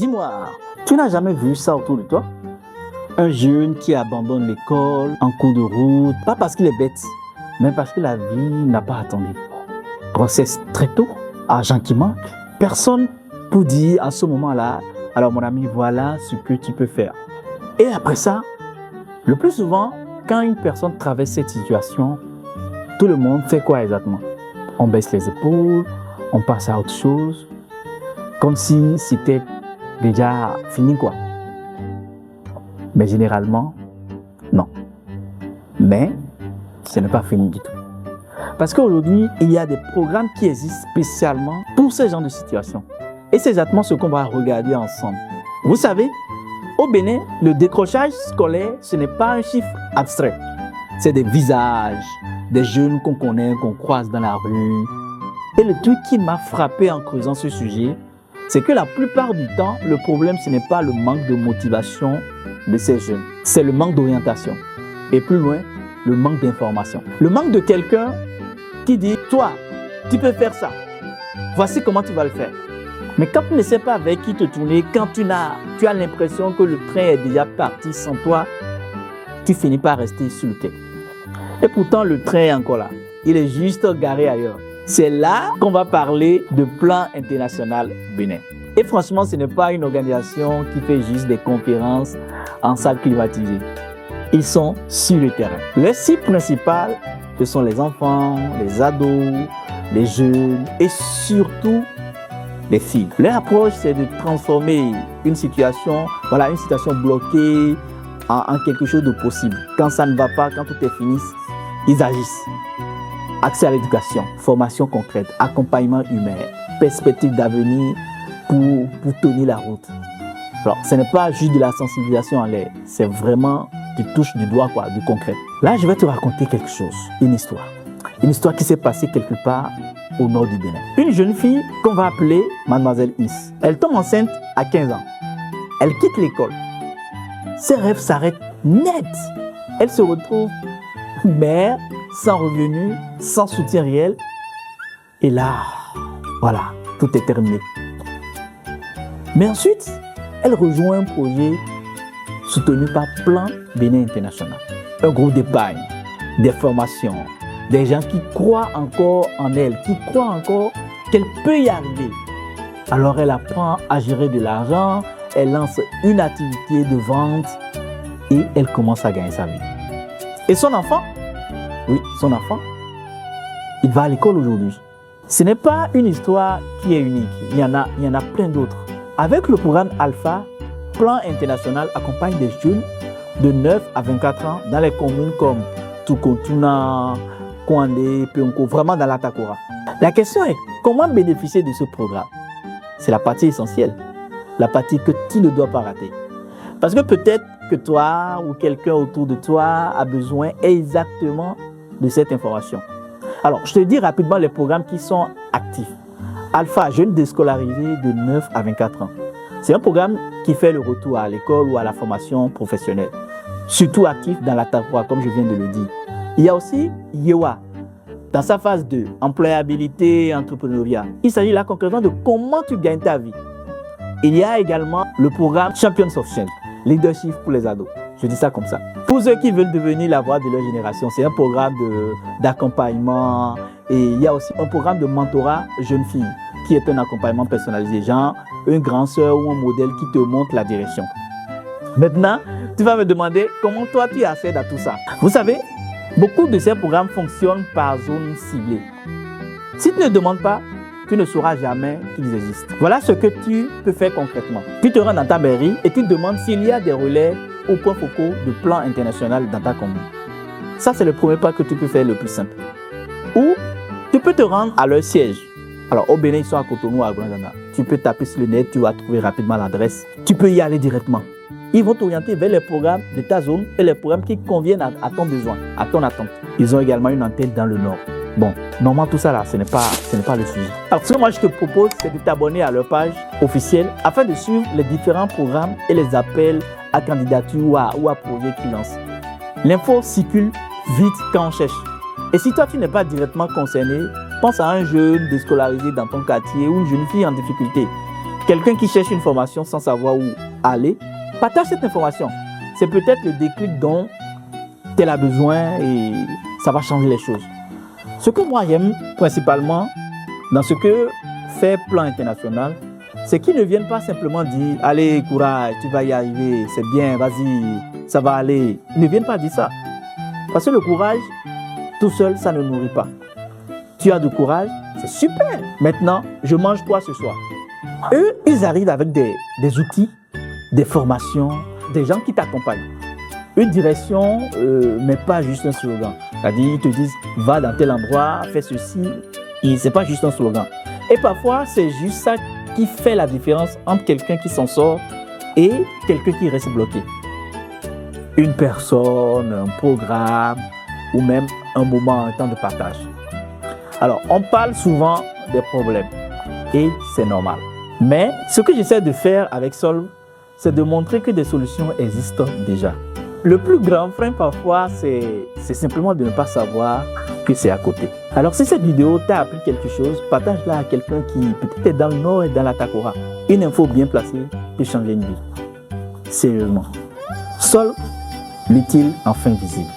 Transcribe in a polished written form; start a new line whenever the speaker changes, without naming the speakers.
Dis-moi, tu n'as jamais vu ça autour de toi? Un jeune qui abandonne l'école en cours de route, pas parce qu'il est bête, mais parce que la vie n'a pas attendu. Grossesse très tôt, argent qui manque, personne pour dire à ce moment-là, alors mon ami, voilà ce que tu peux faire. Et après ça, le plus souvent, quand une personne traverse cette situation, tout le monde fait quoi exactement? On baisse les épaules, on passe à autre chose, comme si c'était déjà fini quoi. Mais généralement, non. Mais ce n'est pas fini du tout. Parce qu'aujourd'hui, il y a des programmes qui existent spécialement pour ce genre de situation. Et c'est exactement ce qu'on va regarder ensemble. Vous savez, au Bénin, le décrochage scolaire, ce n'est pas un chiffre abstrait. C'est des visages, des jeunes qu'on connaît, qu'on croise dans la rue. Et le truc qui m'a frappé en creusant ce sujet, c'est que la plupart du temps, le problème, ce n'est pas le manque de motivation de ces jeunes, c'est le manque d'orientation. Et plus loin, le manque d'information. Le manque de quelqu'un qui dit, toi, tu peux faire ça. Voici comment tu vas le faire. Mais quand tu ne sais pas avec qui te tourner, quand tu as l'impression que le train est déjà parti sans toi, tu finis par rester sur le quai. Et pourtant, le train est encore là. Il est juste garé ailleurs. C'est là qu'on va parler de Plan International Bénin. Et franchement, ce n'est pas une organisation qui fait juste des conférences en salle climatisée. Ils sont sur le terrain. Les cibles principales, ce sont les enfants, les ados, les jeunes et surtout les filles. Leur approche, c'est de transformer une situation bloquée en quelque chose de possible. Quand ça ne va pas, quand tout est fini, ils agissent. Accès à l'éducation, formation concrète, accompagnement humain, perspective d'avenir pour tenir la route. Alors, ce n'est pas juste de la sensibilisation en l'air, c'est vraiment, tu touches du doigt, du concret. Là, je vais te raconter quelque chose, une histoire qui s'est passée quelque part au nord du Bénin. Une jeune fille qu'on va appeler Mademoiselle Is. Elle tombe enceinte à 15 ans. Elle quitte l'école. Ses rêves s'arrêtent net. Elle se retrouve mère, sans revenu, sans soutien réel. Et là, voilà, tout est terminé. Mais ensuite, elle rejoint un projet soutenu par Plan Bénin International. Un groupe d'épargne, des formations, des gens qui croient encore en elle, qui croient encore qu'elle peut y arriver. Alors elle apprend à gérer de l'argent, elle lance une activité de vente et elle commence à gagner sa vie. Et son enfant, il va à l'école aujourd'hui. Ce n'est pas une histoire qui est unique, il y en a plein d'autres. Avec le programme Alpha, Plan International accompagne des jeunes de 9 à 24 ans dans les communes comme Tukontuna, Kouandé, Pionko, vraiment dans la Takora. La question est, comment bénéficier de ce programme? C'est la partie essentielle, la partie que tu ne dois pas rater. Parce que peut-être que toi ou quelqu'un autour de toi a besoin exactement de cette information. Alors, je te dis rapidement les programmes qui sont actifs. Alpha, jeune déscolarisé de 9 à 24 ans. C'est un programme qui fait le retour à l'école ou à la formation professionnelle. Surtout actif dans la Takora, comme je viens de le dire. Il y a aussi Yewa, dans sa phase 2, employabilité et entrepreneuriat. Il s'agit là concrètement de comment tu gagnes ta vie. Il y a également le programme Champions of Change, leadership pour les ados. Je dis ça comme ça. Pour ceux qui veulent devenir la voix de leur génération, c'est un programme d'accompagnement. Et il y a aussi un programme de mentorat jeune fille, qui est un accompagnement personnalisé, genre une grande sœur ou un modèle qui te montre la direction. Maintenant, tu vas me demander comment toi tu accèdes à tout ça. Vous savez, beaucoup de ces programmes fonctionnent par zone ciblée. Si tu ne demandes pas, tu ne sauras jamais qu'ils existent. Voilà ce que tu peux faire concrètement. Tu te rends dans ta mairie et tu te demandes s'il y a des relais au point focaux de Plan International dans ta commune. Ça, c'est le premier pas que tu peux faire le plus simple. Ou tu peux te rendre à leur siège. Alors, au Bénin, ils sont à Cotonou, à Grand-Dana. Tu peux taper sur le net, tu vas trouver rapidement l'adresse. Tu peux y aller directement. Ils vont t'orienter vers les programmes de ta zone et les programmes qui conviennent à ton besoin, à ton attente. Ils ont également une antenne dans le nord. Bon, normalement, tout ça là, ce n'est pas le sujet. Alors, ce que moi je te propose, c'est de t'abonner à leur page officielle afin de suivre les différents programmes et les appels à candidature ou à projets qu'ils lancent. L'info circule vite quand on cherche. Et si toi, tu n'es pas directement concerné, pense à un jeune déscolarisé dans ton quartier ou une jeune fille en difficulté. Quelqu'un qui cherche une formation sans savoir où aller, partage cette information. C'est peut-être le déclic dont tu as besoin et ça va changer les choses. Ce que moi j'aime principalement dans ce que fait Plan International, c'est qu'ils ne viennent pas simplement dire « Allez, courage, tu vas y arriver, c'est bien, vas-y, ça va aller ». Ils ne viennent pas dire ça. Parce que le courage, tout seul, ça ne nourrit pas. Tu as du courage, c'est super. Maintenant, je mange quoi ce soir? Eux, ils arrivent avec des outils, des formations, des gens qui t'accompagnent. Une direction, mais pas juste un slogan. C'est-à-dire, ils te disent, va dans tel endroit, fais ceci. Et ce n'est pas juste un slogan. Et parfois, c'est juste ça qui fait la différence entre quelqu'un qui s'en sort et quelqu'un qui reste bloqué. Une personne, un programme ou même un moment, un temps de partage. Alors, on parle souvent des problèmes et c'est normal. Mais ce que j'essaie de faire avec Solve, c'est de montrer que des solutions existent déjà. Le plus grand frein parfois, c'est simplement de ne pas savoir que c'est à côté. Alors si cette vidéo t'a appris quelque chose, partage-la à quelqu'un qui peut-être est dans le nord et dans la Takora. Une info bien placée peut changer une vie. Sérieusement. Solve, l'utile enfin visible.